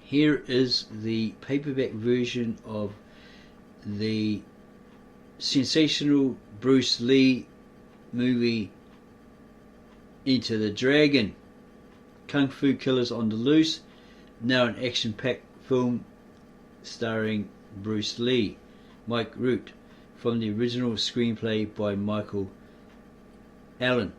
Here is the paperback version of the sensational Bruce Lee movie Enter the Dragon. Kung Fu Killers on the Loose, now an action-packed film starring Bruce Lee. Mike Roote, from the original screenplay by Michael Allen.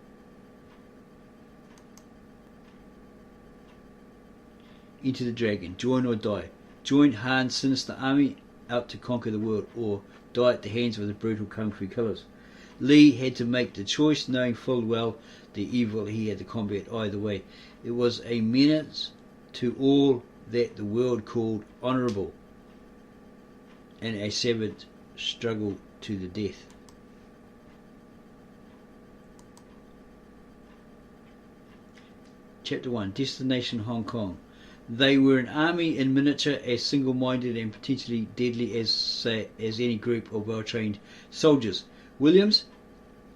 Enter the Dragon. Join or die. Join Han's sinister army out to conquer the world, or die at the hands of the brutal Kung Fu Killers. Lee had to make the choice, knowing full well the evil he had to combat either way. It was a menace to all that the world called honourable, and a savage struggle to the death. Chapter 1. Destination Hong Kong. They were an army in miniature, as single-minded and potentially deadly as any group of well-trained soldiers. Williams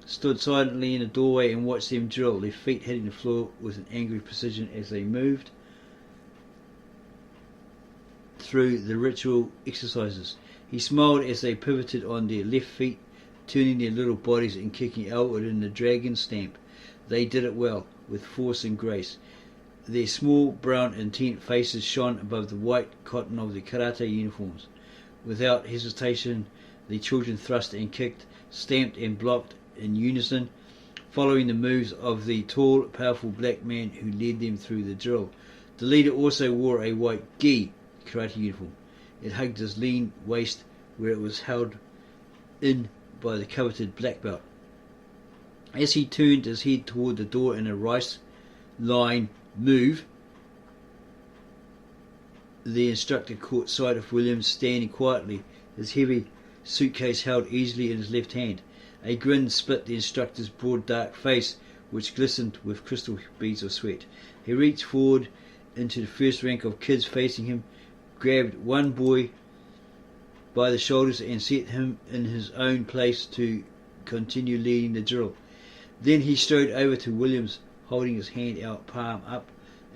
stood silently in the doorway and watched them drill, their feet hitting the floor with an angry precision as they moved through the ritual exercises. He smiled as they pivoted on their left feet, turning their little bodies and kicking outward in the dragon stamp. They did it well, with force and grace. Their small, brown, intent faces shone above the white cotton of their karate uniforms. Without hesitation, the children thrust and kicked, stamped and blocked in unison, following the moves of the tall, powerful black man who led them through the drill. The leader also wore a white gi karate uniform. It hugged his lean waist, where it was held in by the coveted black belt. As he turned his head toward the door in a rice line move, the instructor caught sight of Williams standing quietly, his heavy suitcase held easily in his left hand. A grin split the instructor's broad dark face, which glistened with crystal beads of sweat. He reached forward into the first rank of kids facing him, grabbed one boy by the shoulders and set him in his own place to continue leading the drill. Then he strode over to Williams, holding his hand out, palm up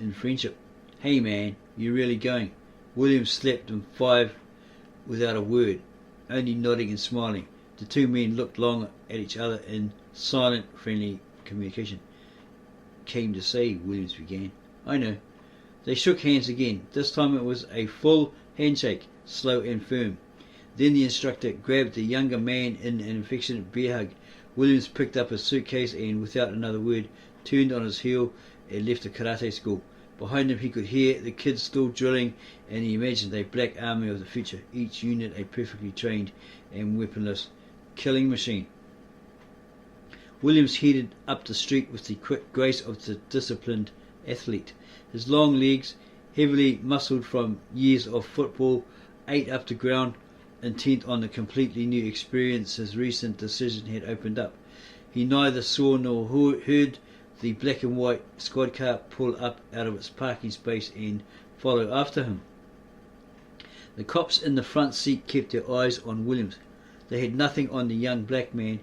in friendship. "Hey man, you really going?" Williams slapped him 5 without a word, only nodding and smiling. The two men looked long at each other in silent, friendly communication. "Came to say," Williams began. "I know." They shook hands again. This time it was a full handshake, slow and firm. Then the instructor grabbed the younger man in an affectionate bear hug. Williams picked up his suitcase and, without another word, turned on his heel and left the karate school. Behind him he could hear the kids still drilling, and he imagined a black army of the future, each unit a perfectly trained and weaponless killing machine. Williams headed up the street with the quick grace of the disciplined athlete. His long legs, heavily muscled from years of football, ate up the ground, intent on the completely new experience his recent decision had opened up. He neither saw nor heard the black and white squad car pull up out of its parking space and follow after him. The cops in the front seat kept their eyes on Williams. They had nothing on the young black man.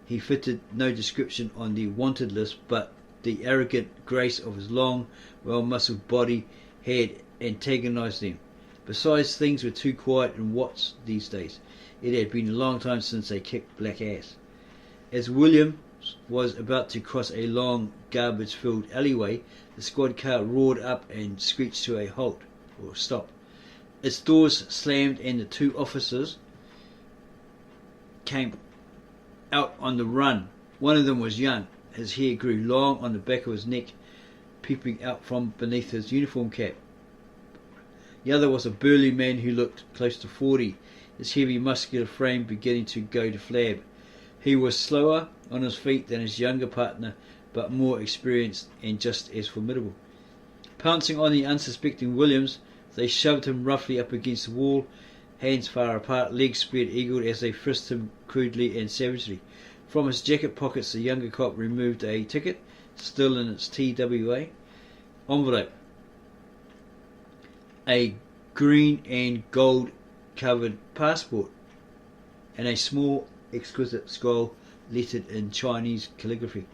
He fitted no description on the wanted list, but the arrogant grace of his long, well-muscled body had antagonized them. Besides, things were too quiet in Watts these days. It had been a long time since they kicked black ass. As Williams was about to cross a long, garbage-filled alleyway, the squad car roared up and screeched to a halt, or stop. Its doors slammed and the 2 officers came out on the run. One of them was young. His hair grew long on the back of his neck, peeping out from beneath his uniform cap. The other was a burly man who looked close to 40, his heavy muscular frame beginning to go to flab. He was slower on his feet than his younger partner, but more experienced and just as formidable. Pouncing on the unsuspecting Williams, they shoved him roughly up against the wall, hands far apart, legs spread-eagled as they frisked him crudely and savagely. From his jacket pockets the younger cop removed a ticket, still in its TWA envelope. A green and gold covered passport, and a small exquisite scroll lettered in Chinese calligraphy.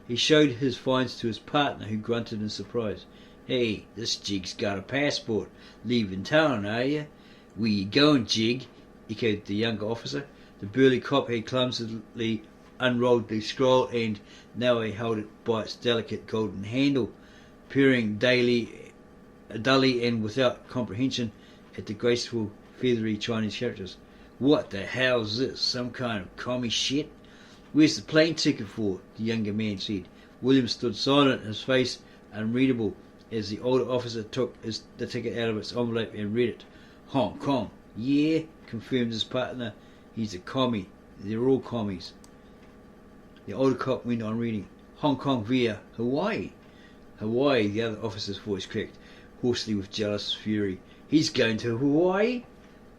He showed his finds to his partner, who grunted in surprise. "Hey, this Jig's got a passport. Leaving town, are you?" "Where you going, Jig?" echoed the younger officer. The burly cop had clumsily unrolled the scroll, and now he held it by its delicate golden handle, peering dully and without comprehension at the graceful, feathery Chinese characters. "What the hell's this? Some kind of commie shit?" "Where's the plane ticket for?" the younger man said. Williams stood silent, his face unreadable, as the older officer took the ticket out of its envelope and read it. "Hong Kong." "Yeah," confirmed his partner. "He's a commie. They're all commies." The older cop went on reading. "Hong Kong via Hawaii." "Hawaii," the other officer's voice cracked, hoarsely with jealous fury. "He's going to Hawaii?"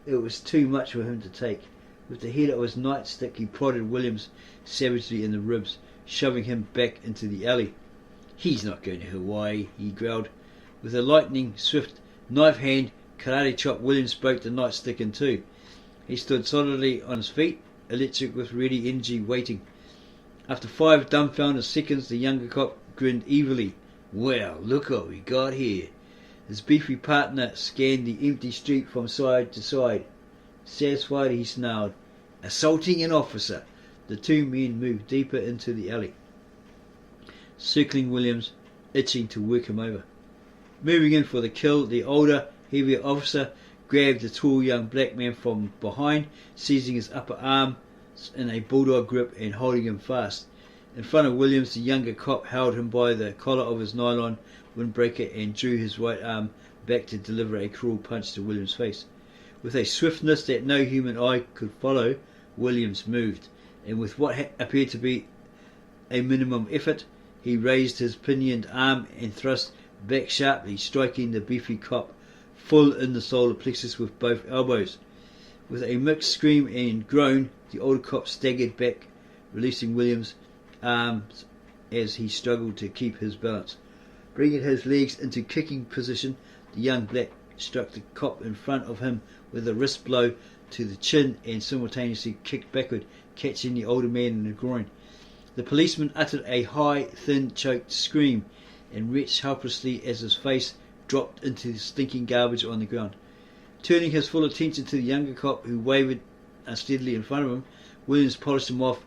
It was too much for him to take. With the head of his nightstick he prodded Williams savagely in the ribs, shoving him back into the alley. "He's not going to Hawaii," he growled. With a lightning swift knife hand karate chop, Williams broke the nightstick in two. He stood solidly on his feet, electric with ready energy, waiting. After 5 dumbfounded seconds, the younger cop grinned evilly. "Well, look what we got here." His beefy partner scanned the empty street from side to side. Satisfied, he snarled, "Assaulting an officer." The two men moved deeper into the alley, circling Williams, itching to work him over. Moving in for the kill, the older, heavier officer grabbed the tall young black man from behind, seizing his upper arm in a bulldog grip and holding him fast. In front of Williams, the younger cop held him by the collar of his nylon windbreaker and drew his right arm back to deliver a cruel punch to Williams' face. With a swiftness that no human eye could follow, Williams moved, and with what appeared to be a minimum effort, he raised his pinioned arm and thrust back sharply, striking the beefy cop full in the solar plexus with both elbows. With a mixed scream and groan, the older cop staggered back, releasing Williams' arms as he struggled to keep his balance. Bringing his legs into kicking position, the young black struck the cop in front of him with a wrist blow to the chin and simultaneously kicked backward, catching the older man in the groin. The policeman uttered a high, thin, choked scream and retched helplessly as his face dropped into the stinking garbage on the ground. Turning his full attention to the younger cop, who wavered unsteadily in front of him, Williams polished him off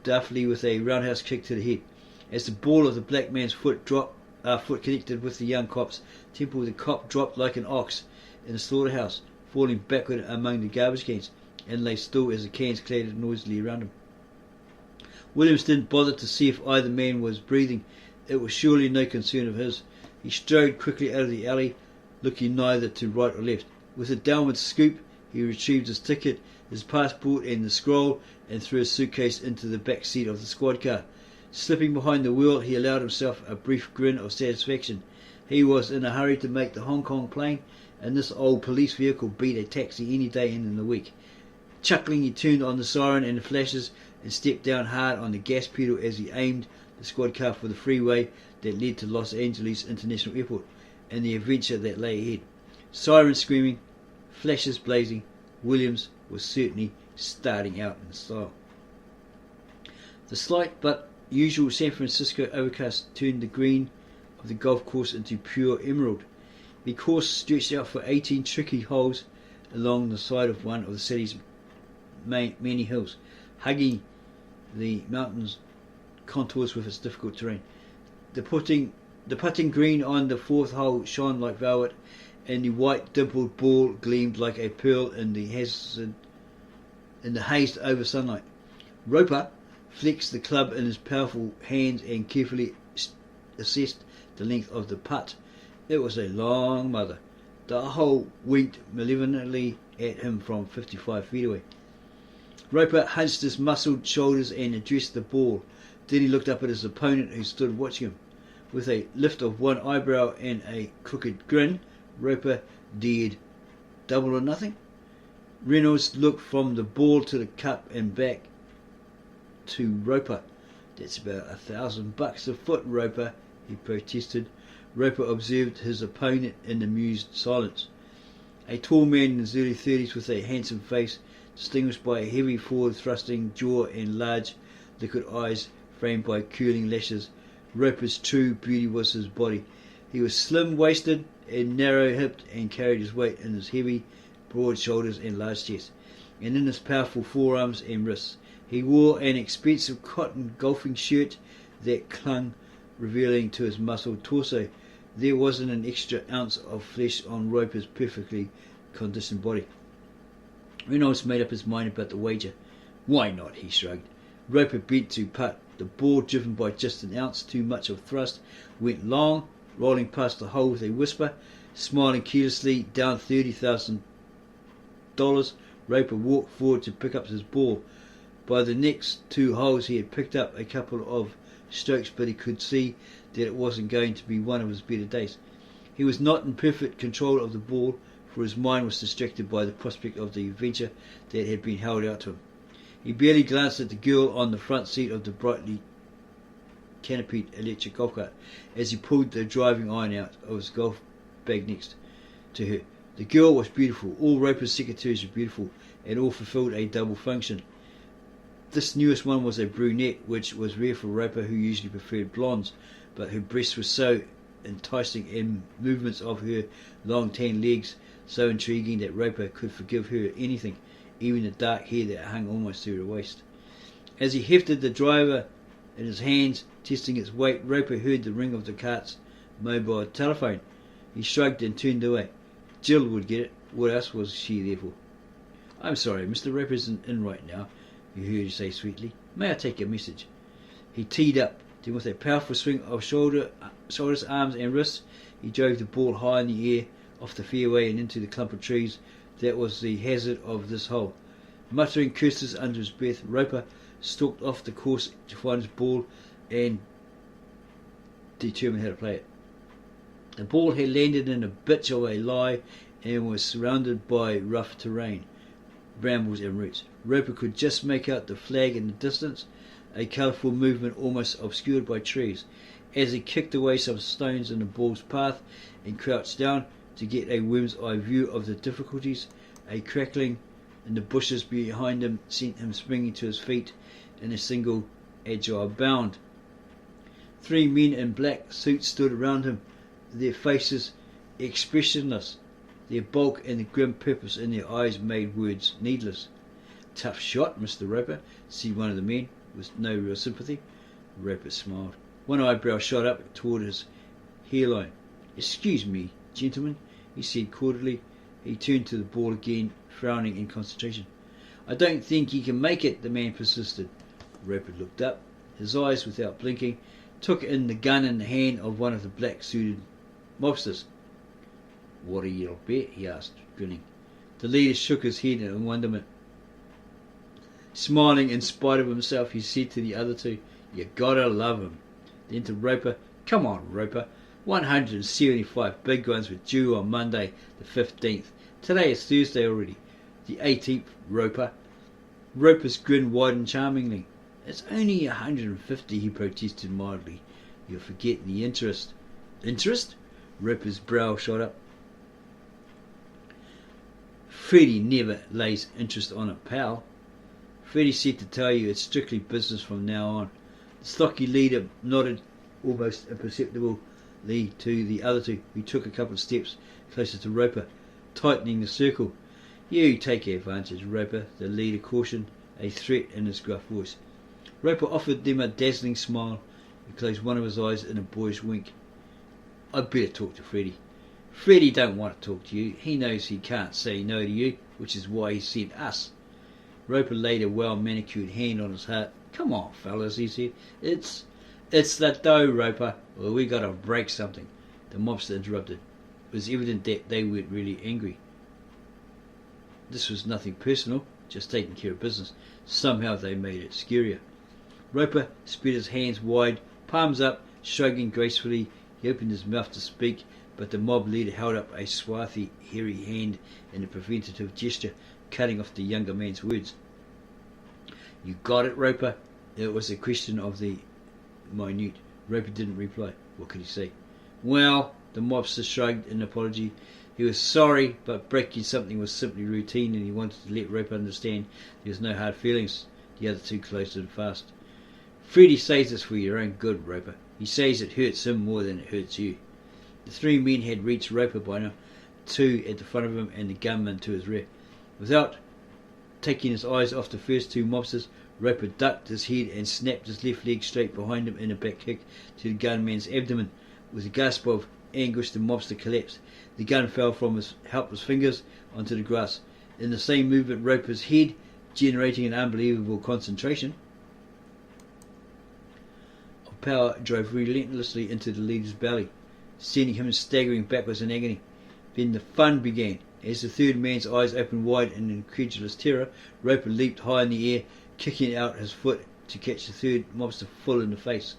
daftly with a roundhouse kick to the head. As the ball of the black man's foot connected with the young cop's temple, the cop dropped like an ox in a slaughterhouse, falling backward among the garbage cans, and lay still as the cans clattered noisily around him. Williams didn't bother to see if either man was breathing. It was surely no concern of his. He strode quickly out of the alley, looking neither to right or left. With a downward scoop, he retrieved his ticket, his passport and the scroll, and threw his suitcase into the back seat of the squad car. Slipping behind the wheel, he allowed himself a brief grin of satisfaction. He was in a hurry to make the Hong Kong plane, and this old police vehicle beat a taxi any day in the week. Chuckling, he turned on the siren and the flashes and stepped down hard on the gas pedal as he aimed the squad car for the freeway that led to Los Angeles International Airport and the adventure that lay ahead. Sirens screaming, flashes blazing, Williams was certainly starting out in style. The slight but usual San Francisco overcast turned the green of the golf course into pure emerald. The course stretched out for 18 tricky holes along the side of one of the city's many hills, hugging the mountain's contours with its difficult terrain. The putting green on the 4th hole shone like velvet, and the white dimpled ball gleamed like a pearl in the hazed over sunlight. Roper flexed the club in his powerful hands and carefully assessed the length of the putt. It was a long mother. The hole winked malevolently at him from 55 feet away. Roper hunched his muscled shoulders and addressed the ball. Then he looked up at his opponent, who stood watching him. With a lift of one eyebrow and a crooked grin, Roper dared double or nothing. Reynolds looked from the ball to the cup and back to Roper. "That's about $1,000 a foot, Roper," he protested. Roper observed his opponent in amused silence. A tall man in his early 30s with a handsome face, distinguished by a heavy forward-thrusting jaw and large liquid eyes framed by curling lashes. Roper's true beauty was his body, He was slim-waisted and narrow-hipped and carried his weight in his heavy, broad shoulders and large chest, and in his powerful forearms and wrists. He wore an expensive cotton golfing shirt that clung, revealing to his muscled torso. There wasn't an extra ounce of flesh on Roper's perfectly conditioned body. Reynolds made up his mind about the wager. Why not? He shrugged. Roper bent to putt. The ball, driven by just an ounce too much of thrust, went long, rolling past the hole with a whisper. Smiling carelessly, down $30,000. Roper walked forward to pick up his ball. By the next two holes he had picked up a couple of strokes, but he could see that it wasn't going to be one of his better days. He was not in perfect control of the ball, for his mind was distracted by the prospect of the adventure that had been held out to him. He barely glanced at the girl on the front seat of the brightly canopied electric golf cart as he pulled the driving iron out of his golf bag next to her. The girl was beautiful. All Roper's secretaries were beautiful, and all fulfilled a double function. This newest one was a brunette, which was rare for Roper, who usually preferred blondes, but her breasts were so enticing and movements of her long tan legs so intriguing that Roper could forgive her anything, even the dark hair that hung almost to her waist. As he hefted the driver in his hands, testing its weight, Roper heard the ring of the cart's mobile telephone. He shrugged and turned away. Jill would get it. What else was she there for? I'm sorry, Mr. Roper isn't in right now, he heard her say sweetly. May I take a message? He teed up. Then with a powerful swing of shoulders, arms and wrists, he drove the ball high in the air, off the fairway and into the clump of trees that was the hazard of this hole. Muttering curses under his breath, Roper stalked off the course to find his ball and determine how to play it. The ball had landed in a bitch of a lie and was surrounded by rough terrain, brambles and roots. Roper could just make out the flag in the distance, a colourful movement almost obscured by trees. As he kicked away some stones in the ball's path and crouched down to get a worm's eye view of the difficulties, a crackling in the bushes behind him sent him springing to his feet in a single agile bound. 3 men in black suits stood around him, their faces expressionless. Their bulk and the grim purpose in their eyes made words needless. Tough shot, Mr. Roper, said one of the men, with no real sympathy. Roper smiled. One eyebrow shot up toward his hairline. Excuse me, gentlemen, he said cordially. He turned to the ball again, frowning in concentration. I don't think he can make it, the man persisted. Roper looked up. His eyes, without blinking, took in the gun in the hand of one of the black-suited mobsters. What are you, bet? He asked, grinning. The leader shook his head in wonderment. Smiling in spite of himself, he said to the other two, You gotta love him. Then to Roper, Come on, Roper. 175 big ones were due on Monday the 15th. Today is Thursday already. The 18th, Roper. Roper's grin widened charmingly. It's only 150, he protested mildly. You're forgetting the interest. Interest? Roper's brow shot up. Freddie never lays interest on a pal. Freddie said to tell you it's strictly business from now on. The stocky leader nodded almost imperceptibly to the other two, who took a couple of steps closer to Roper, tightening the circle. You take advantage, Roper, the leader cautioned, a threat in his gruff voice. Roper offered them a dazzling smile and closed one of his eyes in a boyish wink. I'd better talk to Freddie. Freddie don't want to talk to you. He knows he can't say no to you, which is why he sent us. Roper laid a well-manicured hand on his heart. Come on, fellas, he said. It's the dough, Roper, or we got to break something. The mobster interrupted. It was evident that they weren't really angry. This was nothing personal, just taking care of business. Somehow they made it scarier. Roper spread his hands wide, palms up, shrugging gracefully. He opened his mouth to speak, but the mob leader held up a swarthy, hairy hand in a preventative gesture, cutting off the younger man's words. You got it, Roper? It was a question of the minute. Roper didn't reply. What could he say? Well, the mobster shrugged in apology. He was sorry, but breaking something was simply routine, and he wanted to let Roper understand there was no hard feelings. The other two closed in fast. Freddie says this for your own good, Roper. He says it hurts him more than it hurts you. The three men had reached Roper by now, two at the front of him and the gunman to his rear. Without taking his eyes off the first two mobsters, Roper ducked his head and snapped his left leg straight behind him in a back kick to the gunman's abdomen. With a gasp of anguish, the mobster collapsed. The gun fell from his helpless fingers onto the grass. In the same movement, Roper's head, generating an unbelievable concentration of power, drove relentlessly into the leader's belly, sending him staggering backwards in agony. Then the fun began. As the third man's eyes opened wide in incredulous terror, Roper leaped high in the air, kicking out his foot to catch the third mobster full in the face.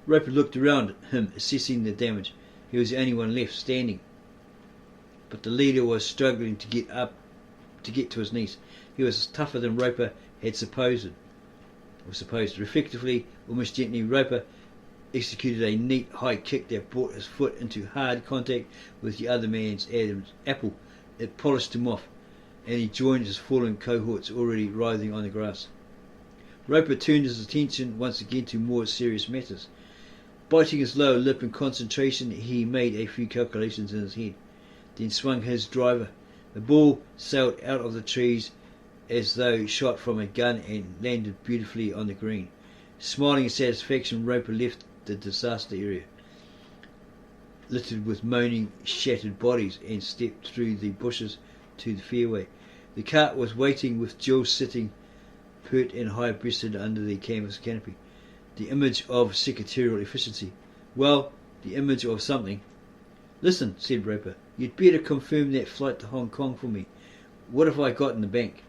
Roper looked around him, assessing the damage. He was the only one left standing, but the leader was struggling to get to his knees. He was tougher than Roper had supposed. Reflectively, almost gently, Roper executed a neat high kick that brought his foot into hard contact with the other man's apple. It polished him off, and he joined his fallen cohorts already writhing on the grass. Roper turned his attention once again to more serious matters. Biting his lower lip in concentration, he made a few calculations in his head, then swung his driver. The ball sailed out of the trees as though shot from a gun and landed beautifully on the green. Smiling in satisfaction, Roper left the disaster area, littered with moaning, shattered bodies, and stepped through the bushes to the fairway. The cart was waiting, with Jill sitting pert and high-breasted under the canvas canopy. The image of secretarial efficiency. Well, the image of something. "Listen," said Roper, "you'd better confirm that flight to Hong Kong for me. What have I got in the bank?"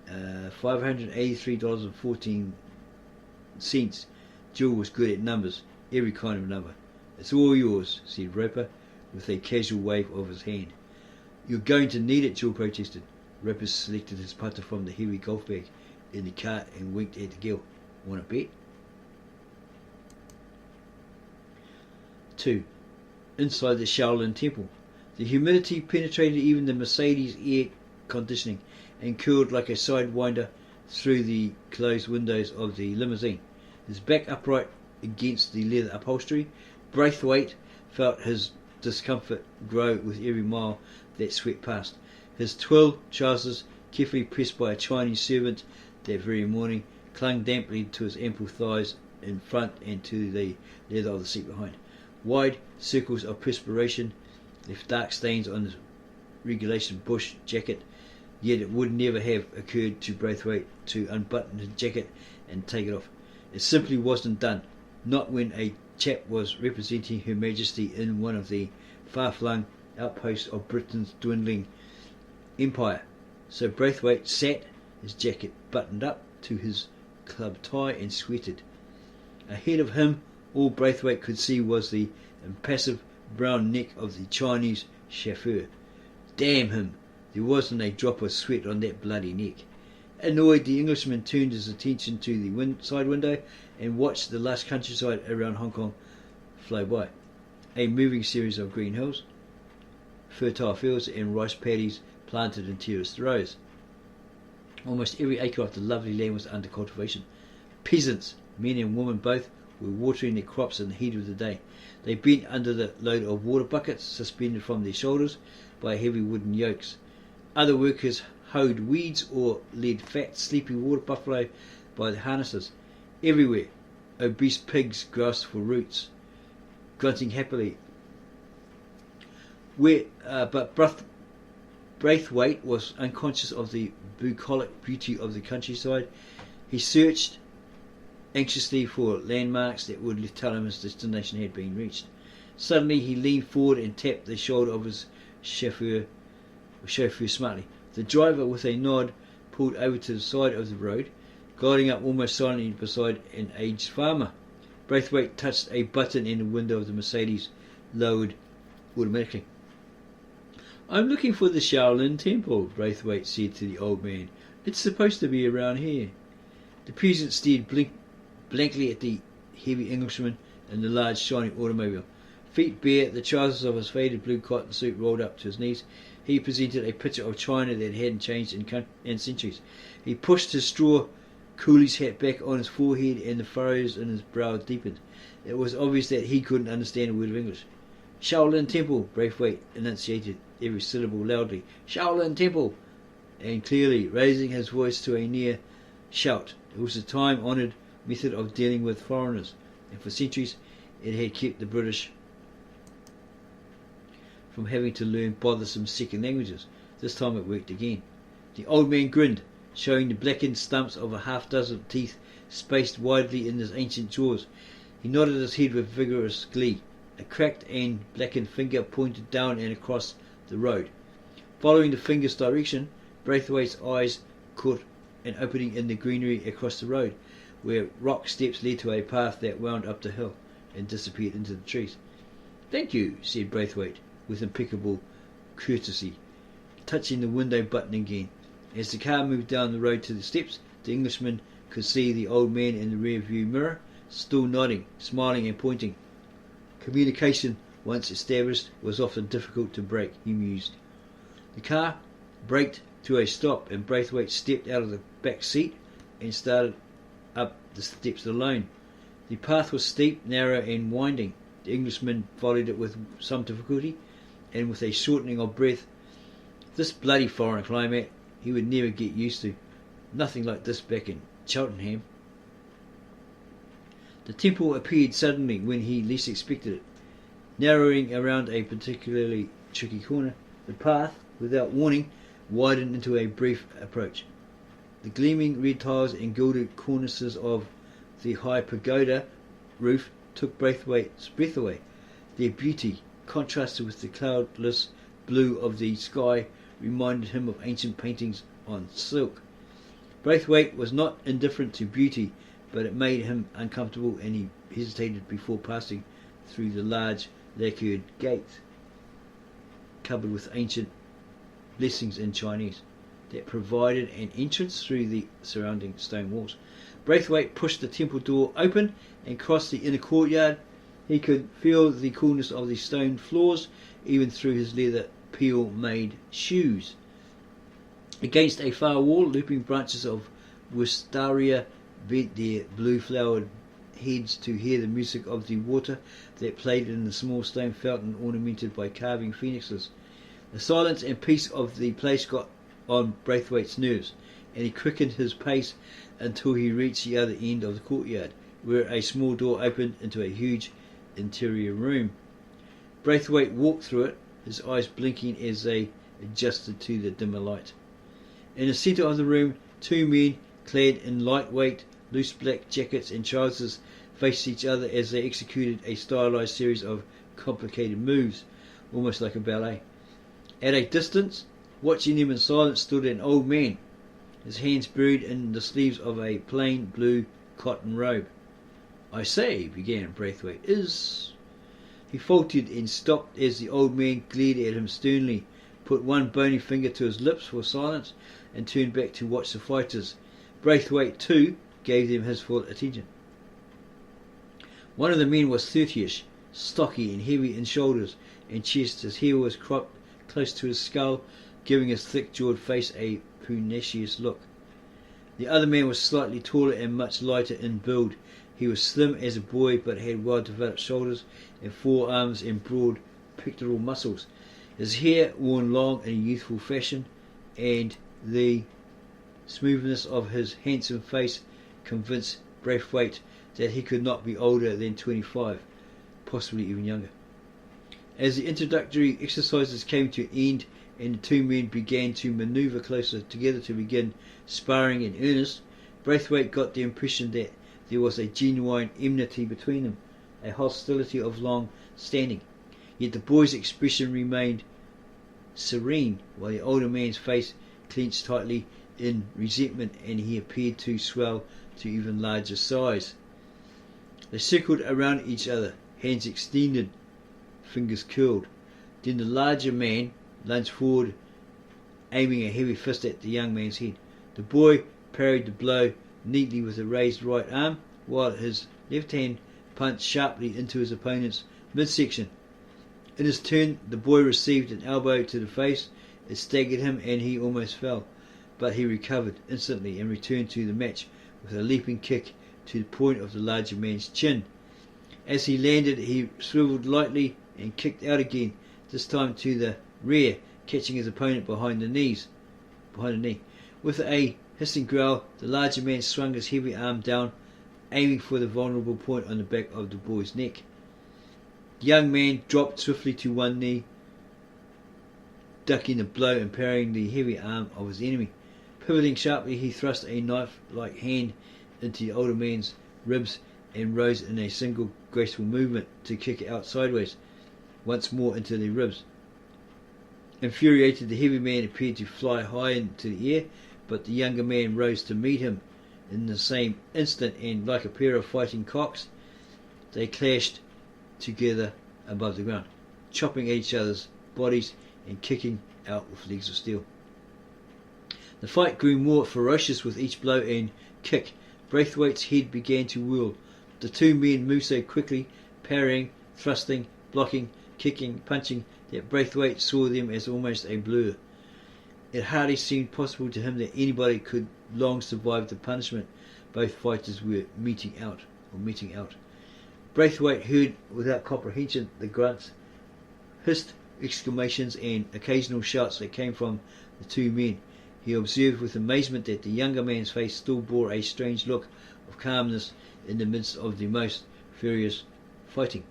$583.14. Jill was good at numbers, every kind of number. "It's all yours," said Roper, with a casual wave of his hand. "You're going to need it," Jill protested. Roper selected his putter from the heavy golf bag in the cart and winked at the girl. "Want a bet?" 2. Inside the Shaolin Temple. The humidity penetrated even the Mercedes air conditioning and curled like a sidewinder through the closed windows of the limousine. His back upright against the leather upholstery, Braithwaite felt his discomfort grow with every mile that swept past. His twill trousers, carefully pressed by a Chinese servant that very morning, clung damply to his ample thighs in front and to the leather of the seat behind. Wide circles of perspiration left dark stains on his regulation bush jacket, yet it would never have occurred to Braithwaite to unbutton his jacket and take it off. It simply wasn't done, not when a chap was representing Her Majesty in one of the far-flung outposts of Britain's dwindling empire. So Braithwaite sat, his jacket buttoned up to his club tie, and sweated. Ahead of him, all Braithwaite could see was the impassive brown neck of the Chinese chauffeur. Damn him! There wasn't a drop of sweat on that bloody neck. Annoyed, the Englishman turned his attention to the side window and watched the lush countryside around Hong Kong flow by. A moving series of green hills, fertile fields, and rice paddies planted in terraced rows. Almost every acre of the lovely land was under cultivation. Peasants, men and women both, were watering their crops in the heat of the day. They bent under the load of water buckets suspended from their shoulders by heavy wooden yokes. Other workers hoed weeds or led fat, sleepy water buffalo by the harnesses. Everywhere, obese pigs grasped for roots, grunting happily. But Braithwaite was unconscious of the bucolic beauty of the countryside. He searched anxiously for landmarks that would tell him his destination had been reached. Suddenly he leaned forward and tapped the shoulder of his chauffeur smartly. The driver, with a nod, pulled over to the side of the road, gliding up almost silently beside an aged farmer. Braithwaite touched a button in the window of the Mercedes, lowered automatically. "I'm looking for the Shaolin Temple," Braithwaite said to the old man. "It's supposed to be around here." The peasant stared blankly at the heavy Englishman in the large shiny automobile. Feet bare, the trousers of his faded blue cotton suit rolled up to his knees, he presented a picture of China that hadn't changed in centuries. He pushed his straw coolie's hat back on his forehead, and the furrows in his brow deepened. It was obvious that he couldn't understand a word of English. Shaolin Temple, Braithwaite enunciated every syllable loudly. Shaolin Temple! And clearly, raising his voice to a near shout. It was a time-honoured method of dealing with foreigners, and for centuries it had kept the British from having to learn bothersome second languages. This time it worked again. The old man grinned, showing the blackened stumps of a half-dozen teeth spaced widely in his ancient jaws. He nodded his head with vigorous glee. A cracked and blackened finger pointed down and across the road. Following the finger's direction, Braithwaite's eyes caught an opening in the greenery across the road, where rock steps led to a path that wound up the hill and disappeared into the trees. "Thank you," said Braithwaite, with impeccable courtesy, touching the window button again. As the car moved down the road to the steps, the Englishman could see the old man in the rear-view mirror, still nodding, smiling and pointing. Communication, once established, was often difficult to break, he mused. The car braked to a stop, and Braithwaite stepped out of the back seat and started up the steps alone. The path was steep, narrow and winding. The Englishman followed it with some difficulty, and with a shortening of breath. This bloody foreign climate he would never get used to. Nothing like this back in Cheltenham. The temple appeared suddenly when he least expected it. Narrowing around a particularly tricky corner, the path, without warning, widened into a brief approach. The gleaming red tiles and gilded cornices of the high pagoda roof took Braithwaite's breath away. Their beauty, contrasted with the cloudless blue of the sky, reminded him of ancient paintings on silk. Braithwaite was not indifferent to beauty, but it made him uncomfortable, and he hesitated before passing through the large lacquered gates, covered with ancient blessings in Chinese, that provided an entrance through the surrounding stone walls. Braithwaite pushed the temple door open and crossed the inner courtyard. He could feel the coolness of the stone floors, even through his leather peel-made shoes. Against a far wall, looping branches of wistaria bent their blue-flowered heads to hear the music of the water that played in the small stone fountain ornamented by carving phoenixes. The silence and peace of the place got on Braithwaite's nerves, and he quickened his pace until he reached the other end of the courtyard, where a small door opened into a huge interior room. Braithwaite walked through it, his eyes blinking as they adjusted to the dimmer light. In the centre of the room, two men, clad in lightweight, loose black jackets and trousers, faced each other as they executed a stylized series of complicated moves, almost like a ballet. At a distance, watching them in silence, stood an old man, his hands buried in the sleeves of a plain blue cotton robe. "I say," began Braithwaite, He faltered and stopped as the old man glared at him sternly, put one bony finger to his lips for silence, and turned back to watch the fighters. Braithwaite, too, gave them his full attention. One of the men was 30ish, stocky and heavy in shoulders and chest. His hair was cropped close to his skull, giving his thick-jawed face a pugnacious look. The other man was slightly taller and much lighter in build. He was slim as a boy, but had well-developed shoulders and forearms and broad pectoral muscles. His hair, worn long in a youthful fashion, and the smoothness of his handsome face convinced Braithwaite that he could not be older than 25, possibly even younger. As the introductory exercises came to an end and the two men began to manoeuvre closer together to begin sparring in earnest, Braithwaite got the impression that there was a genuine enmity between them, a hostility of long standing. Yet the boy's expression remained serene, while the older man's face clenched tightly in resentment, and he appeared to swell to even larger size. They circled around each other, hands extended, fingers curled. Then the larger man lunged forward, aiming a heavy fist at the young man's head. The boy parried the blow neatly with a raised right arm, while his left hand punched sharply into his opponent's midsection. In his turn, the boy received an elbow to the face. It staggered him and he almost fell, but he recovered instantly and returned to the match with a leaping kick to the point of the larger man's chin. As he landed, he swiveled lightly and kicked out again, this time to the rear, catching his opponent behind the knee. With a hissing growl, the larger man swung his heavy arm down, aiming for the vulnerable point on the back of the boy's neck. The young man dropped swiftly to one knee, ducking the blow and parrying the heavy arm of his enemy. Pivoting sharply, he thrust a knife-like hand into the older man's ribs and rose in a single graceful movement to kick out sideways, once more into the ribs. Infuriated, the heavy man appeared to fly high into the air, but the younger man rose to meet him in the same instant, and like a pair of fighting cocks, they clashed together above the ground, chopping at each other's bodies and kicking out with legs of steel. The fight grew more ferocious with each blow and kick. Braithwaite's head began to whirl. The two men moved so quickly, parrying, thrusting, blocking, kicking, punching, that Braithwaite saw them as almost a blur. It hardly seemed possible to him that anybody could long survive the punishment both fighters were meting out. Braithwaite heard without comprehension the grunts, hissed exclamations and occasional shouts that came from the two men. He observed with amazement that the younger man's face still bore a strange look of calmness in the midst of the most furious fighting.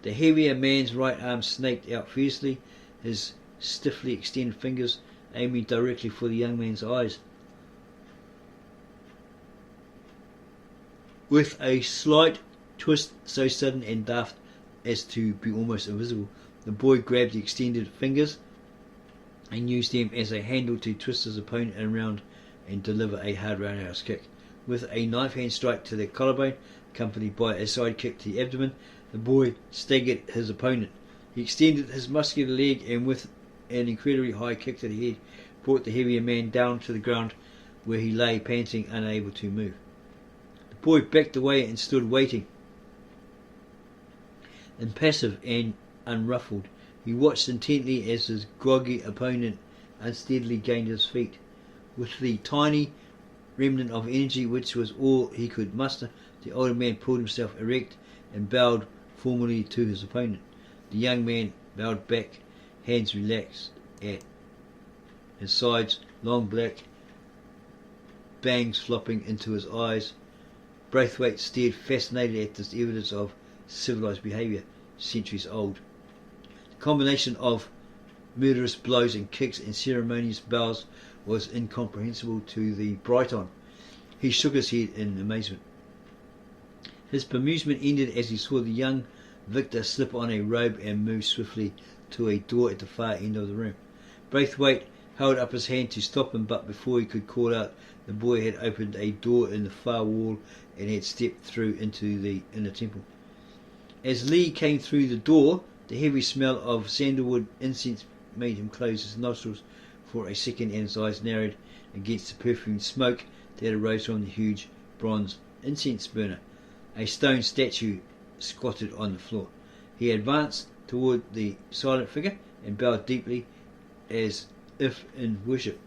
The heavier man's right arm snaked out fiercely, his stiffly extended fingers aiming directly for the young man's eyes. With a slight twist so sudden and daft as to be almost invisible, the boy grabbed the extended fingers and used them as a handle to twist his opponent around and deliver a hard roundhouse kick. With a knife hand strike to the collarbone, accompanied by a side kick to the abdomen, the boy staggered his opponent. He extended his muscular leg and with an incredibly high kick to the head, brought the heavier man down to the ground, where he lay panting, unable to move. The boy backed away and stood waiting, impassive and unruffled. He watched intently as his groggy opponent unsteadily gained his feet. With the tiny remnant of energy which was all he could muster, the older man pulled himself erect and bowed formally to his opponent. The young man bowed back, hands relaxed at his sides, long black bangs flopping into his eyes. Braithwaite stared fascinated at this evidence of civilized behaviour, centuries old. The combination of murderous blows and kicks and ceremonious bows was incomprehensible to the Briton. He shook his head in amazement. His bemusement ended as he saw the young victor slip on a robe and move swiftly to a door at the far end of the room. Braithwaite held up his hand to stop him, but before he could call out, the boy had opened a door in the far wall and had stepped through into the inner temple. As Lee came through the door, the heavy smell of sandalwood incense made him close his nostrils for a second, and his eyes narrowed against the perfumed smoke that arose from the huge bronze incense burner. A stone statue squatted on the floor. He advanced toward the silent figure and bowed deeply as if in worship.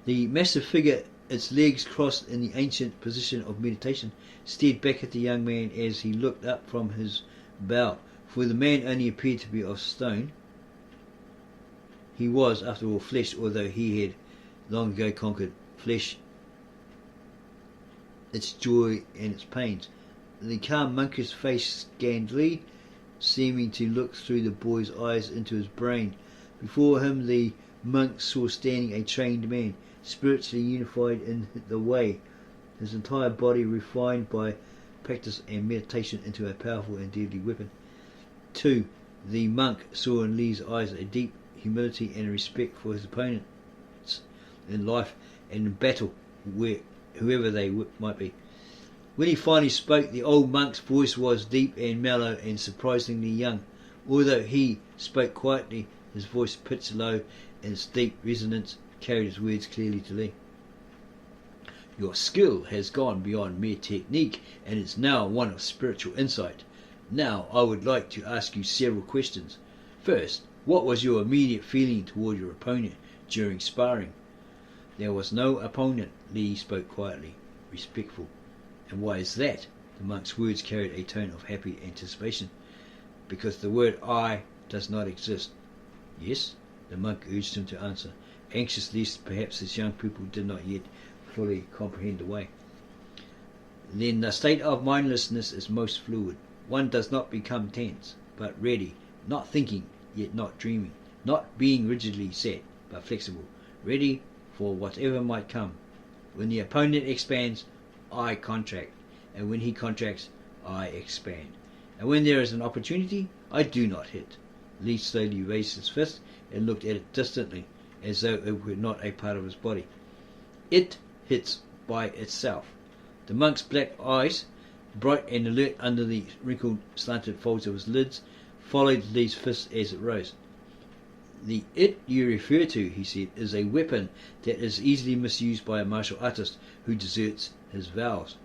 The massive figure, its legs crossed in the ancient position of meditation, stared back at the young man as he looked up from his bow. For the man only appeared to be of stone, he was, after all, flesh, although he had long ago conquered flesh, its joy and its pains. The calm monkish face scanned Lee, seeming to look through the boy's eyes into his brain. Before him the monk saw standing a trained man, spiritually unified in the way, his entire body refined by practice and meditation into a powerful and deadly weapon. 2. The monk saw in Lee's eyes a deep humility and respect for his opponents in life and in battle, whoever they might be. When he finally spoke, the old monk's voice was deep and mellow and surprisingly young. Although he spoke quietly, his voice pitched low, and its deep resonance carried his words clearly to Lee. Your skill has gone beyond mere technique and is now one of spiritual insight. Now I would like to ask you several questions. First, what was your immediate feeling toward your opponent during sparring? There was no opponent, Lee spoke quietly, respectful. And why is that? The monk's words carried a tone of happy anticipation. because the word I does not exist. Yes, the monk urged him to answer, anxious lest perhaps his young pupil did not yet fully comprehend the way. Then the state of mindlessness is most fluid. One does not become tense, but ready, not thinking, yet not dreaming, not being rigidly set, but flexible, ready for whatever might come. When the opponent expands, I contract, and when he contracts, I expand. And when there is an opportunity, I do not hit. Lee slowly raised his fist and looked at it distantly, as though it were not a part of his body. It hits by itself. The monk's black eyes, bright and alert under the wrinkled, slanted folds of his lids, followed Lee's fist as it rose. The it you refer to, he said, is a weapon that is easily misused by a martial artist who deserts his vows.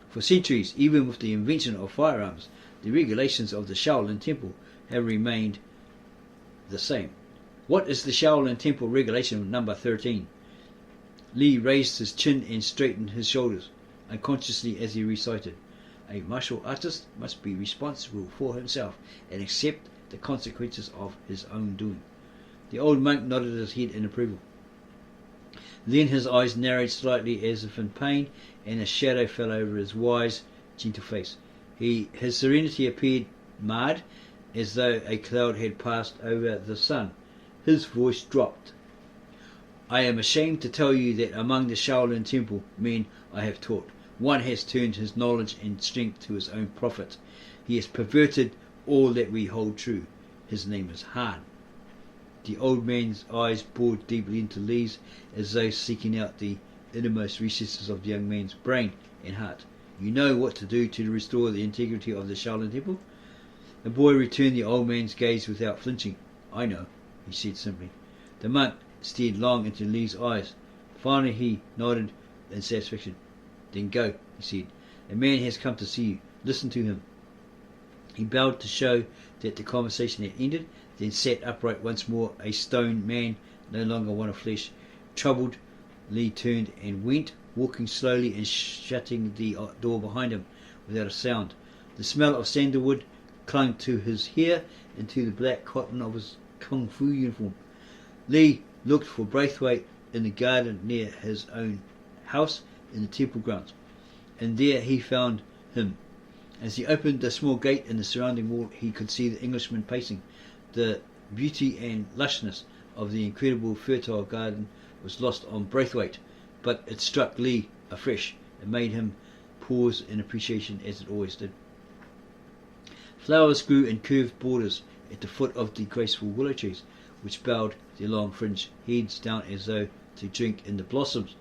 For centuries, even with the invention of firearms, the regulations of the Shaolin Temple have remained the same. What is the Shaolin Temple regulation number 13? Lee raised his chin and straightened his shoulders, unconsciously as he recited, a martial artist must be responsible for himself and accept the consequences of his own doing. The old monk nodded his head in approval. Then his eyes narrowed slightly as if in pain, and a shadow fell over his wise, gentle face. His serenity appeared marred, as though a cloud had passed over the sun. His voice dropped. I am ashamed to tell you that among the Shaolin Temple men I have taught, one has turned his knowledge and strength to his own profit. He has perverted all that we hold true. His name is Han. The old man's eyes bored deeply into Lee's, as though seeking out the innermost recesses of the young man's brain and heart. You know what to do to restore the integrity of the Shaolin Temple? The boy returned the old man's gaze without flinching. I know, he said simply. The monk stared long into Lee's eyes. Finally he nodded in satisfaction. Then go, he said. A man has come to see you. Listen to him. He bowed to show that the conversation had ended, then sat upright once more, a stone man, no longer one of flesh. Troubled, Lee turned and went, walking slowly and shutting the door behind him without a sound. The smell of sandalwood clung to his hair and to the black cotton of his kung fu uniform. Lee looked for Braithwaite in the garden near his own house in the temple grounds, and there he found him. As he opened the small gate in the surrounding wall, he could see the Englishman pacing. The beauty and lushness of the incredible fertile garden was lost on Braithwaite, but it struck Lee afresh and made him pause in appreciation, as it always did. Flowers grew in curved borders at the foot of the graceful willow trees, which bowed their long fringed heads down as though to drink in the blossoms'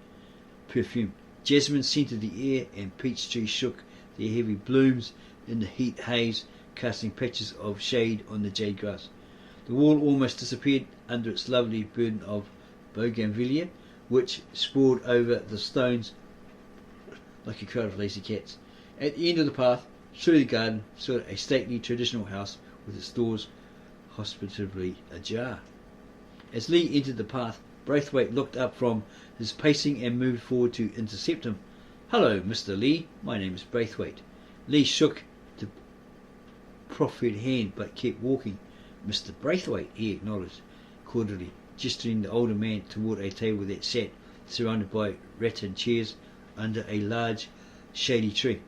perfume. Jasmine scented the air, and peach trees shook their heavy blooms in the heat haze, casting patches of shade on the jade grass. The wall almost disappeared under its lovely burden of bougainvillea, which sprawled over the stones like a crowd of lazy cats. At the end of the path, through the garden, stood a stately traditional house with its doors hospitably ajar. As Lee entered the path, Braithwaite looked up from his pacing and moved forward to intercept him. Hello, Mr. Lee. My name is Braithwaite. Lee shook the proffered hand but kept walking. Mr. Braithwaite, he acknowledged cordially, gesturing the older man toward a table that sat surrounded by rattan chairs under a large shady tree.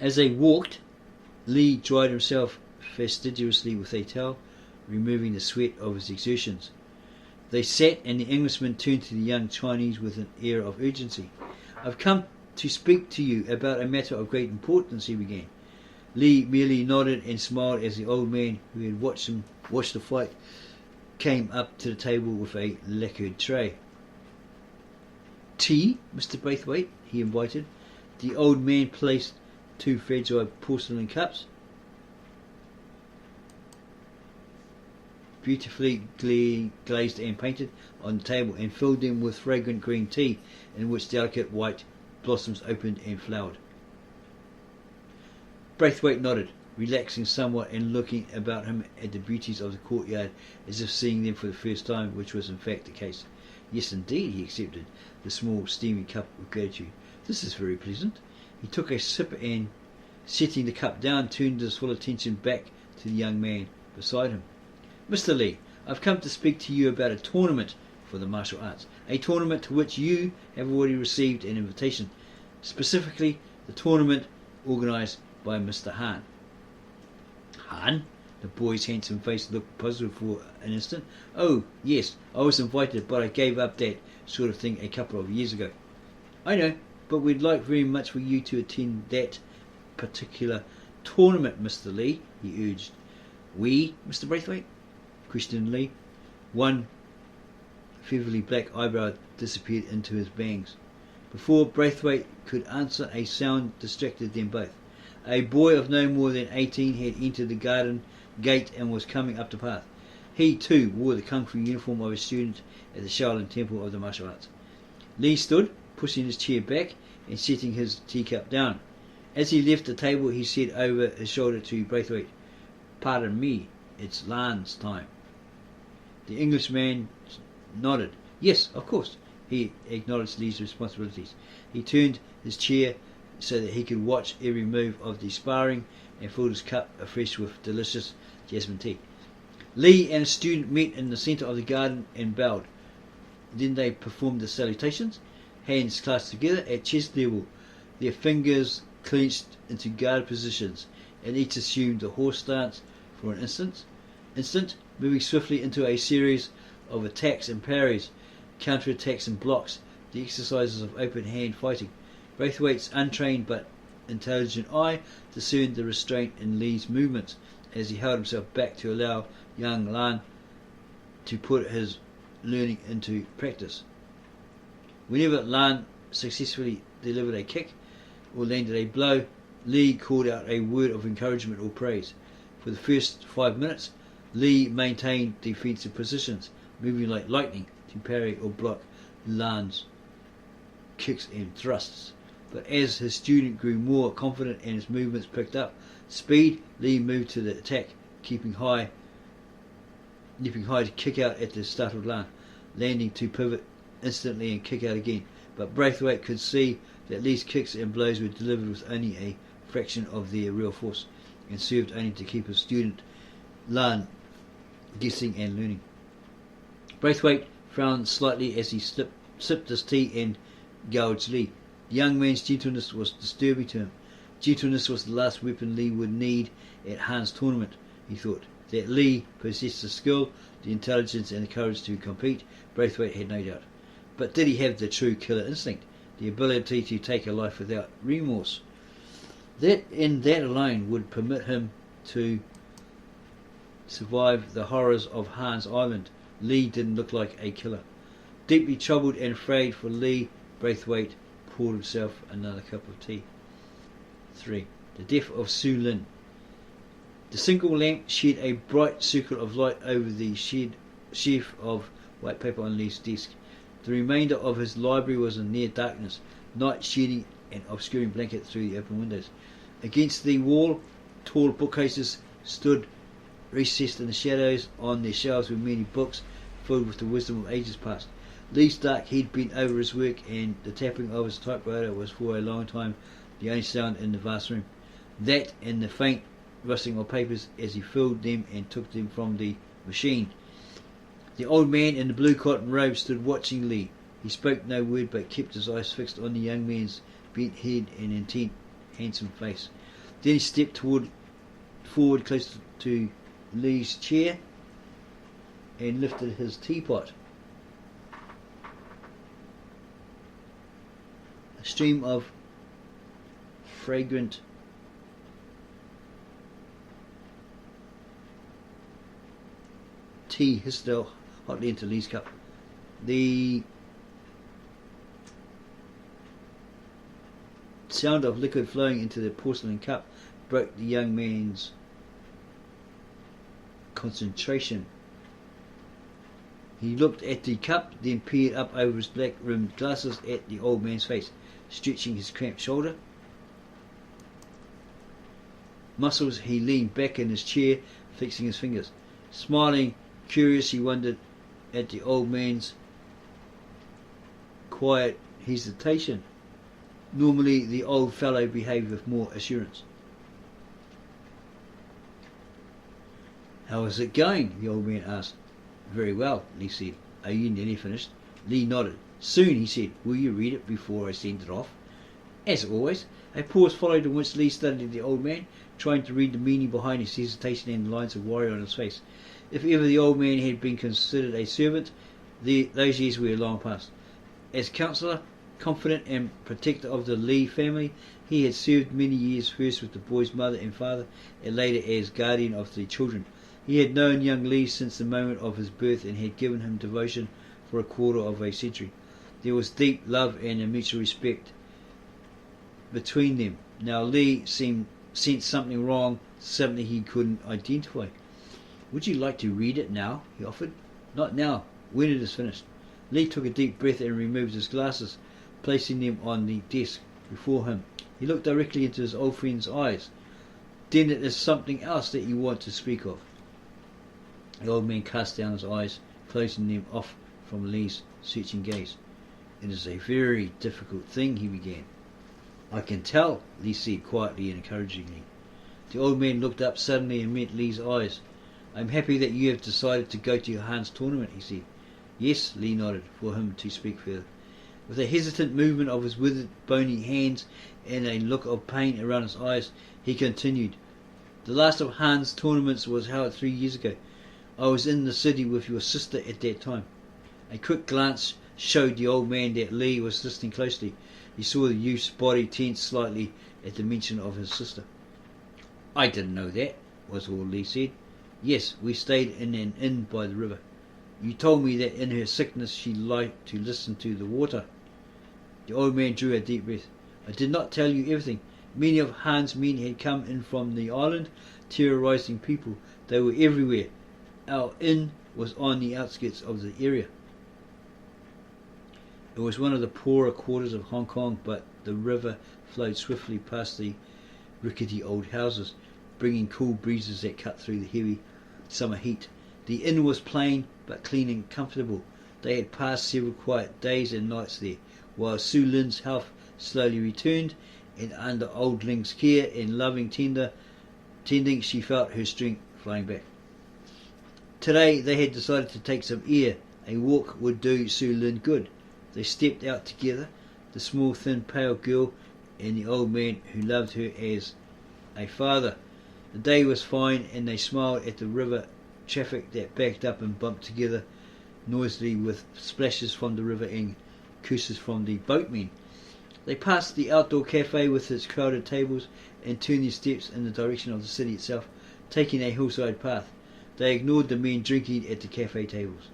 As they walked, Lee dried himself fastidiously with a towel, removing the sweat of his exertions. They sat, and the Englishman turned to the young Chinese with an air of urgency. I've come to speak to you about a matter of great importance, he began. Lee merely nodded and smiled as the old man, who had watched the fight, came up to the table with a lacquered tray. Tea, Mr. Braithwaite, he invited. The old man placed 2 fragile porcelain cups, beautifully glazed and painted, on the table, and filled them with fragrant green tea, in which delicate white blossoms opened and flowered. Braithwaite nodded, relaxing somewhat and looking about him at the beauties of the courtyard as if seeing them for the first time, which was in fact the case. Yes, indeed, he accepted the small steaming cup with gratitude. This is very pleasant. He took a sip and setting the cup down, turned his full attention back to the young man beside him. "Mr. Lee, I've come to speak to you about a tournament for the martial arts, a tournament to which you have already received an invitation, specifically the tournament organised by Mr. Han." "Han?" The boy's handsome face looked puzzled for an instant. "Oh, yes, I was invited, but I gave up that sort of thing a couple of years ago." "I know, but we'd like very much for you to attend that particular tournament, Mr. Lee," he urged. "We, Mr. Braithwaite?" questioned Lee. One feathery black eyebrow disappeared into his bangs. Before Braithwaite could answer, a sound distracted them both. A boy of no more than 18 had entered the garden gate and was coming up the path. He, too, wore the kung fu uniform of a student at the Shaolin Temple of the Martial Arts. Lee stood, pushing his chair back and setting his teacup down. As he left the table, he said over his shoulder to Braithwaite, "Pardon me, it's Lan's time." The Englishman nodded. "Yes, of course." He acknowledged Lee's responsibilities. He turned his chair so that he could watch every move of the sparring and filled his cup afresh with delicious jasmine tea. Lee and a student met in the centre of the garden and bowed. Then they performed the salutations, hands clasped together at chest level, their fingers clenched into guard positions, and each assumed the horse stance for an instant, moving swiftly into a series of attacks and parries, counter-attacks and blocks, the exercises of open-hand fighting. Braithwaite's untrained but intelligent eye discerned the restraint in Lee's movements as he held himself back to allow young Lan to put his learning into practice. Whenever Lan successfully delivered a kick or landed a blow, Lee called out a word of encouragement or praise. For the first 5 minutes, Lee maintained defensive positions, moving like lightning to parry or block Lan's kicks and thrusts. But as his student grew more confident and his movements picked up speed, Lee moved to the attack, leaping high to kick out at the startled Lan, landing to pivot instantly and kick out again. But Braithwaite could see that Lee's kicks and blows were delivered with only a fraction of their real force, and served only to keep his student Lan guessing and learning. Braithwaite frowned slightly as he sipped his tea and gouged Lee. The young man's gentleness was disturbing to him. Gentleness was the last weapon Lee would need at Han's tournament, he thought. That Lee possessed the skill, the intelligence and the courage to compete, Braithwaite had no doubt. But did he have the true killer instinct, the ability to take a life without remorse? That alone would permit him to survive the horrors of Han's Island. Lee didn't look like a killer. Deeply troubled and afraid for Lee, Braithwaite poured himself another cup of tea. 3. The death of Su Lin. The single lamp shed a bright circle of light over the sheaf of white paper on Lee's desk. The remainder of his library was in near darkness, night shedding an obscuring blanket through the open windows. Against the wall, tall bookcases stood recessed in the shadows. On their shelves were many books filled with the wisdom of ages past. Lee's dark head bent over his work, and the tapping of his typewriter was for a long time the only sound in the vast room. That and the faint rustling of papers as he filled them and took them from the machine. The old man in the blue cotton robe stood watching Lee. He spoke no word, but kept his eyes fixed on the young man's bent head and intent, handsome face. Then he stepped forward close to Lee's chair and lifted his teapot. A stream of fragrant tea hissed hotly into Lee's cup. The sound of liquid flowing into the porcelain cup broke the young man's concentration. He looked at the cup, then peered up over his black-rimmed glasses at the old man's face, stretching his cramped shoulder muscles. He leaned back in his chair, fixing his fingers. Smiling, curious, he wondered at the old man's quiet hesitation. Normally the old fellow behaved with more assurance. "How is it going?" the old man asked. "Very well," Lee said. "Are you nearly finished?" Lee nodded. "Soon," he said. "Will you read it before I send it off?" As always. A pause followed in which Lee studied the old man, trying to read the meaning behind his hesitation and the lines of worry on his face. If ever the old man had been considered a servant, those years were long past. As counsellor, confidant and protector of the Lee family, he had served many years, first with the boy's mother and father, and later as guardian of the children. He had known young Lee since the moment of his birth and had given him devotion for a quarter of a century. There was deep love and a mutual respect between them. Now Lee sensed something wrong, something he couldn't identify. "Would you like to read it now?" he offered. "Not now, when it is finished." Lee took a deep breath and removed his glasses, placing them on the desk before him. He looked directly into his old friend's eyes. "Then it is something else that you want to speak of." The old man cast down his eyes, closing them off from Lee's searching gaze. "It is a very difficult thing," he began. "I can tell," Lee said quietly and encouragingly. The old man looked up suddenly and met Lee's eyes. "I am happy that you have decided to go to your Han's tournament," he said. "Yes," Lee nodded, for him to speak further. With a hesitant movement of his withered, bony hands and a look of pain around his eyes, he continued, "The last of Han's tournaments was held 3 years ago. I was in the city with your sister at that time." A quick glance showed the old man that Lee was listening closely. He saw the youth's body tense slightly at the mention of his sister. "I didn't know that," was all Lee said. "Yes, we stayed in an inn by the river. You told me that in her sickness she liked to listen to the water." The old man drew a deep breath. "I did not tell you everything. Many of Han's men had come in from the island, terrorizing people. They were everywhere. Our inn was on the outskirts of the area. It was one of the poorer quarters of Hong Kong, but the river flowed swiftly past the rickety old houses, bringing cool breezes that cut through the heavy summer heat. The inn was plain, but clean and comfortable. They had passed several quiet days and nights there, while Su Lin's health slowly returned, and under old Ling's care and loving tending, she felt her strength flying back. Today they had decided to take some air. A walk would do Su Lin good. They stepped out together, the small, thin, pale girl and the old man who loved her as a father. The day was fine, and they smiled at the river traffic that backed up and bumped together noisily, with splashes from the river and curses from the boatmen. They passed the outdoor cafe with its crowded tables and turned their steps in the direction of the city itself, taking a hillside path. They ignored the men drinking at the cafe tables.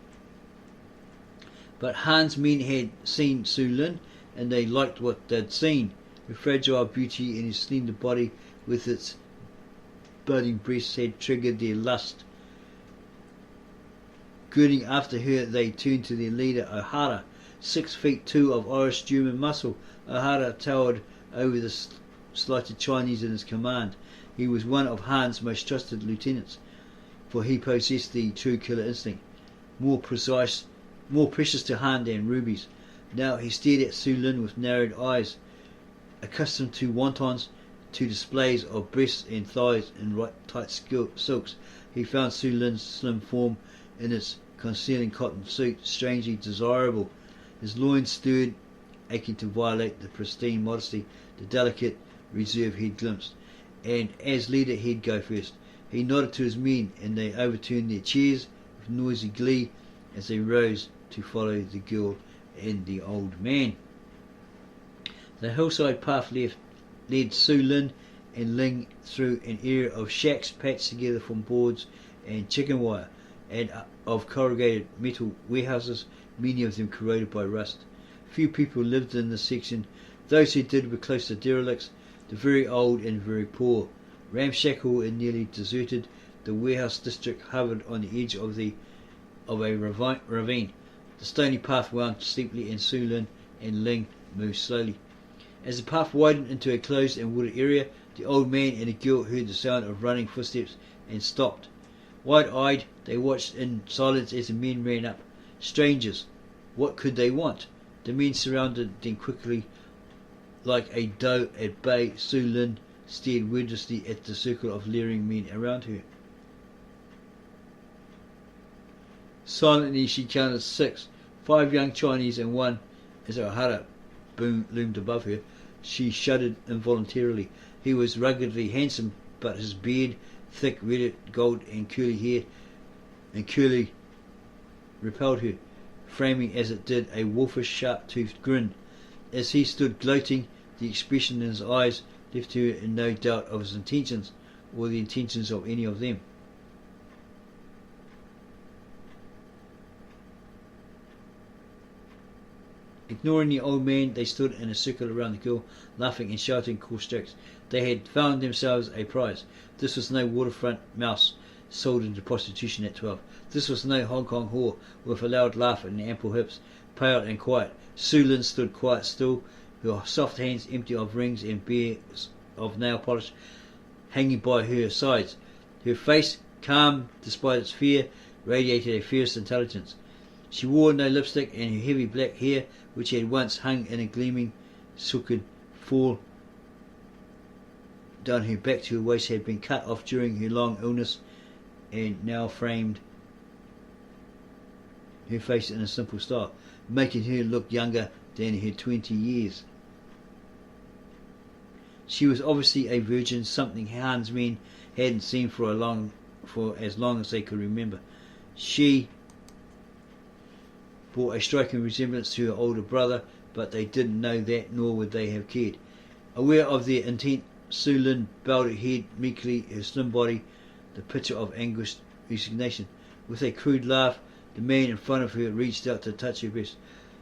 But Han's men had seen Su Lin, and they liked what they'd seen. Her fragile beauty and his slender body with its budding breasts had triggered their lust. Girding after her, they turned to their leader, O'Hara. 6'2" of Irish German muscle, O'Hara towered over the slighted Chinese in his command. He was one of Han's most trusted lieutenants, for he possessed the true killer instinct, more precious to Han than rubies. Now he stared at Su Lin with narrowed eyes. Accustomed to wontons, to displays of breasts and thighs in right tight silks, he found Su Lin's slim form in its concealing cotton suit strangely desirable. His loins stirred, aching to violate the pristine modesty the delicate reserve he'd glimpsed, and as leader he'd go first. He nodded to his men, and they overturned their chairs with noisy glee as they rose to follow the girl and the old man. The hillside path led Su Lin and Ling through an area of shacks patched together from boards and chicken wire, and of corrugated metal warehouses, many of them corroded by rust. Few people lived in this section. Those who did were close to derelicts, the very old and very poor. Ramshackle and nearly deserted, the warehouse district hovered on the edge of a ravine. The stony path wound steeply, and Su Lin and Ling moved slowly. As the path widened into a closed and wooded area, the old man and the girl heard the sound of running footsteps and stopped. Wide-eyed, they watched in silence as the men ran up. Strangers. What could they want? The men surrounded them quickly. Like a doe at bay, Su Lin stared wordlessly at the circle of leering men around her. Silently she counted 6, 5 young Chinese and one. As O'Hara loomed above her, she shuddered involuntarily. He was ruggedly handsome, but his beard, thick red gold and curly repelled her, framing as it did a wolfish sharp-toothed grin. As he stood gloating, the expression in his eyes left her in no doubt of his intentions, or the intentions of any of them. Ignoring the old man, they stood in a circle around the girl, laughing and shouting coarse jokes. They had found themselves a prize. This was no waterfront mouse sold into prostitution at 12. This was no Hong Kong whore with a loud laugh and ample hips, pale and quiet. Su Lin stood quite still, her soft hands empty of rings and bare of nail polish hanging by her sides. Her face, calm despite its fear, radiated a fierce intelligence. She wore no lipstick, and her heavy black hair, which had once hung in a gleaming silken fall down her back to her waist, had been cut off during her long illness and now framed her face in a simple style, making her look younger than her 20 years. She was obviously a virgin, something Han's men hadn't seen for as long as they could remember. She bore a striking resemblance to her older brother, but they didn't know that, nor would they have cared. Aware of their intent, Su Lin bowed her head meekly, her slim body the picture of anguished resignation. With a crude laugh, the man in front of her reached out to touch her breast.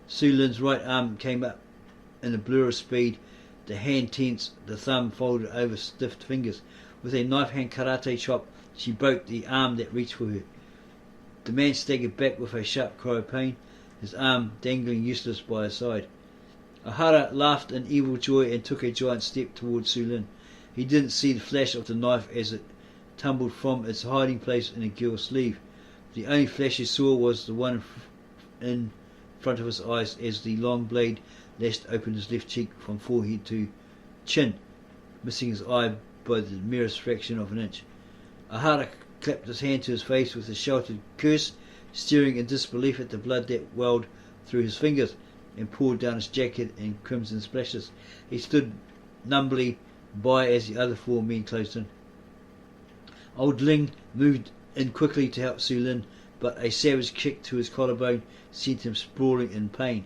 Su Lin's right arm came up in a blur of speed, the hand tense, the thumb folded over stiff fingers. With a knife-hand karate chop, she broke the arm that reached for her. The man staggered back with a sharp cry of pain, his arm dangling useless by his side. O'Hara laughed in evil joy and took a giant step towards Su Lin. He didn't see the flash of the knife as it tumbled from its hiding place in a girl's sleeve. The only flash he saw was the one in front of his eyes as the long blade lashed open his left cheek from forehead to chin, missing his eye by the merest fraction of an inch. O'Hara clapped his hand to his face with a shouted curse, staring in disbelief at the blood that welled through his fingers and poured down his jacket in crimson splashes. He stood numbly by as the other 4 men closed in. Old Ling moved in quickly to help Su Lin, but a savage kick to his collarbone sent him sprawling in pain.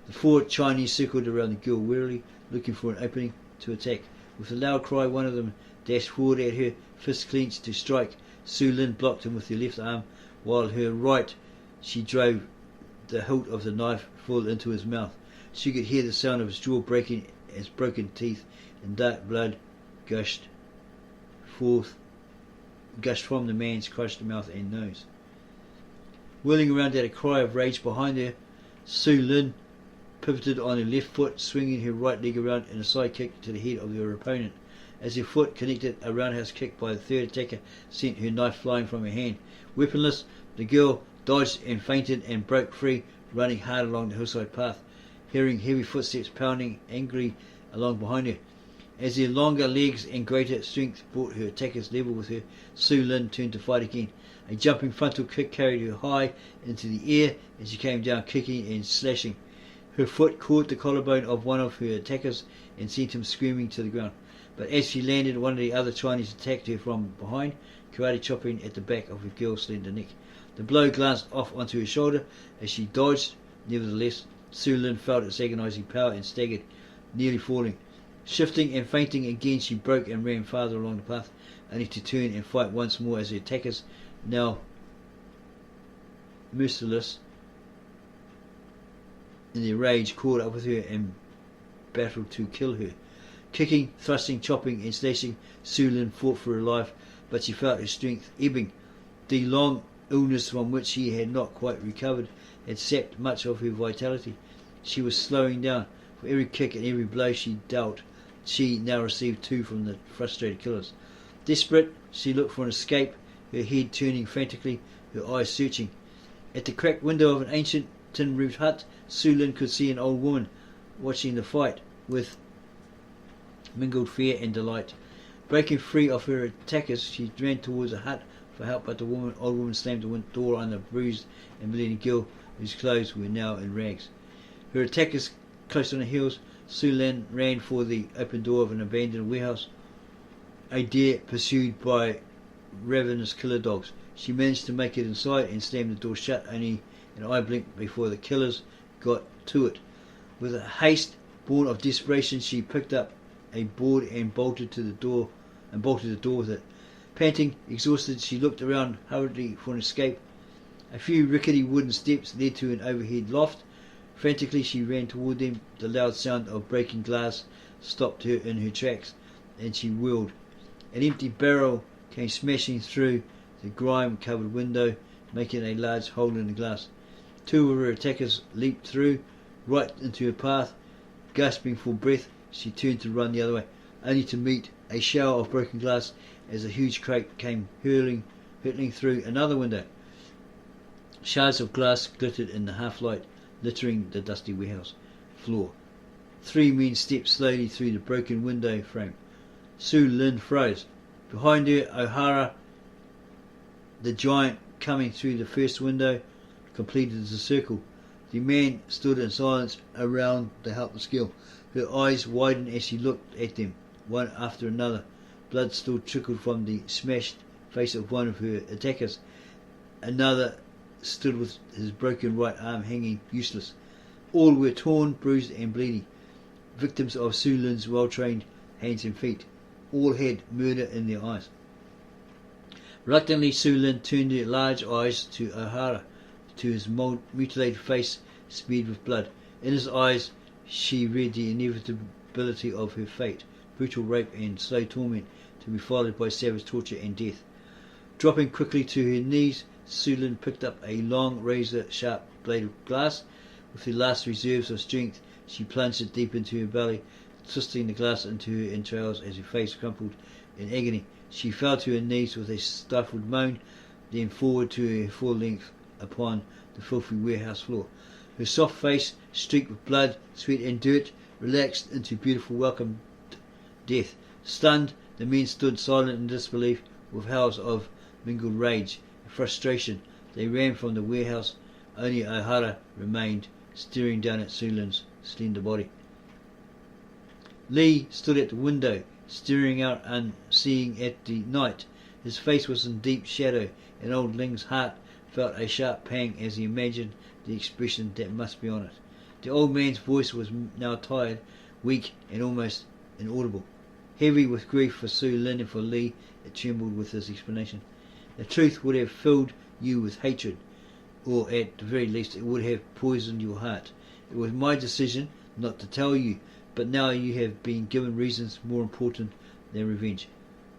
The 4 Chinese circled around the girl wearily, looking for an opening to attack. With a loud cry, one of them dashed forward at her, fist clenched to strike. Su Lin blocked him with her left arm, while her right she drove the hilt of the knife full into his mouth. She could hear the sound of his jaw breaking as broken teeth and dark blood gushed from the man's crushed mouth and nose. Whirling around at a cry of rage behind her, Su Lin pivoted on her left foot, swinging her right leg around in a side kick to the head of her opponent. As her foot connected, a roundhouse kick by the third attacker sent her knife flying from her hand. Weaponless, the girl dodged and fainted and broke free, running hard along the hillside path, hearing heavy footsteps pounding angrily along behind her. As her longer legs and greater strength brought her attackers level with her, Su Lin turned to fight again. A jumping frontal kick carried her high into the air and she came down kicking and slashing. Her foot caught the collarbone of one of her attackers and sent him screaming to the ground. But as she landed, one of the other Chinese attacked her from behind, karate chopping at the back of her girl's slender neck. The blow glanced off onto her shoulder as she dodged. Nevertheless, Su Lin felt its agonizing power and staggered, nearly falling. Shifting and feinting again, she broke and ran farther along the path, only to turn and fight once more as her attackers, now merciless in their rage, caught up with her and battled to kill her. Kicking, thrusting, chopping and slashing, Su Lin fought for her life, but she felt her strength ebbing. The long illness from which she had not quite recovered had sapped much of her vitality. She was slowing down. For every kick and every blow she dealt, she now received 2 from the frustrated killers. Desperate, she looked for an escape, her head turning frantically, her eyes searching. At the cracked window of an ancient tin-roofed hut, Su Lin could see an old woman watching the fight with mingled fear and delight. Breaking free of her attackers, she ran towards a hut for help, but the old woman slammed the door on the bruised and bleeding girl, whose clothes were now in rags. Her attackers close on her heels. Su Lin ran for the open door of an abandoned warehouse, a deer pursued by ravenous killer dogs. She managed to make it inside and slammed the door shut only an eye blink before the killers got to it. With a haste born of desperation, she picked up a board and bolted the door with it. Panting, exhausted, she looked around hurriedly for an escape. A few rickety wooden steps led to an overhead loft. Frantically she ran toward them. The loud sound of breaking glass stopped her in her tracks, and she whirled. An empty barrel came smashing through the grime-covered window, making a large hole in the glass. Two of her attackers leaped through, right into her path. Gasping for breath, she turned to run the other way, only to meet a shower of broken glass as a huge crate came hurtling through another window. Shards of glass glittered in the half-light, littering the dusty warehouse floor. Three men stepped slowly through the broken window frame. Su Lin froze. Behind her, O'Hara, the giant coming through the first window, completed the circle. The man stood in silence around the helpless girl. Her eyes widened as she looked at them, one after another. Blood still trickled from the smashed face of one of her attackers. Another stood with his broken right arm hanging useless. All were torn, bruised and bleeding, victims of Su Lin's well-trained hands and feet. All had murder in their eyes. Reluctantly, Su Lin turned her large eyes to O'Hara, to his mutilated face smeared with blood. In his eyes she read the inevitability of her fate, brutal rape and slow torment, to be followed by savage torture and death. Dropping quickly to her knees, Su Lin picked up a long, razor-sharp blade of glass. With her last reserves of strength, she plunged it deep into her belly, twisting the glass into her entrails as her face crumpled in agony. She fell to her knees with a stifled moan, then forward to her full length upon the filthy warehouse floor. Her soft face, streaked with blood, sweat and dirt, relaxed into beautiful welcomed death. Stunned, the men stood silent in disbelief, with howls of mingled rage and frustration. They ran from the warehouse. Only O'Hara remained, staring down at Su Lin's slender body. Lee stood at the window, staring out unseeing at the night. His face was in deep shadow, and old Ling's heart felt a sharp pang as he imagined the expression that must be on it. The old man's voice was now tired, weak, and almost inaudible. Heavy with grief for Su Lin and for Lee, it trembled with his explanation. The truth would have filled you with hatred, or at the very least it would have poisoned your heart. It was my decision not to tell you, but now you have been given reasons more important than revenge.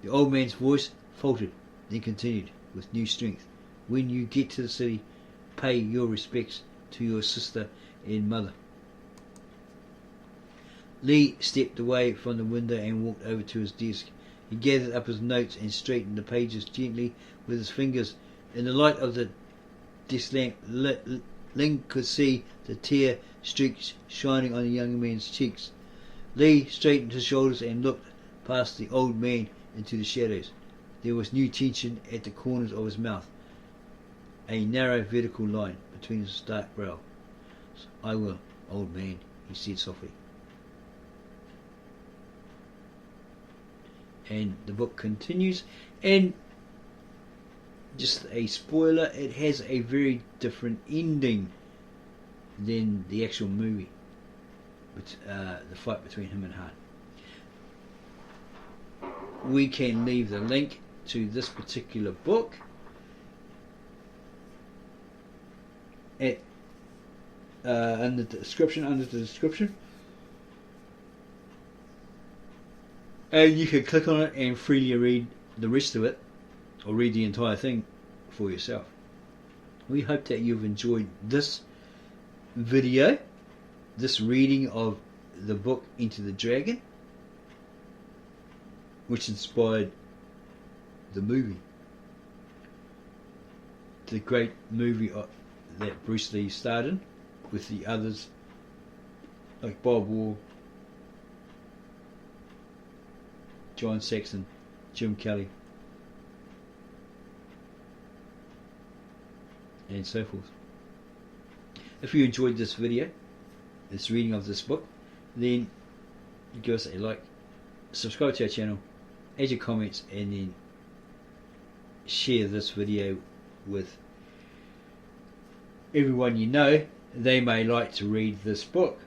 The old man's voice faltered, then continued with new strength. When you get to the city, pay your respects to your sister and mother. Lee stepped away from the window and walked over to his desk. He gathered up his notes and straightened the pages gently with his fingers. In the light of the desk lamp, Ling could see the tear streaks shining on the young man's cheeks. Lee straightened his shoulders and looked past the old man into the shadows. There was new tension at the corners of his mouth, a narrow vertical line between his dark brows. I will, old man, he said softly. And the book continues, and just a spoiler, it has a very different ending than the actual movie, with the fight between him and Han. We can leave the link to this particular book at under the description, and you can click on it and freely read the rest of it, or read the entire thing for yourself. We hope that you've enjoyed this video, this reading of the book Enter the Dragon, which inspired the movie, the great movie that Bruce Lee starred in, with the others like Bob Wall, John Saxon, Jim Kelly, and so forth. If you enjoyed this video, this reading of this book, then give us a like, subscribe to our channel, add your comments, and then share this video with everyone you know. They may like to read this book.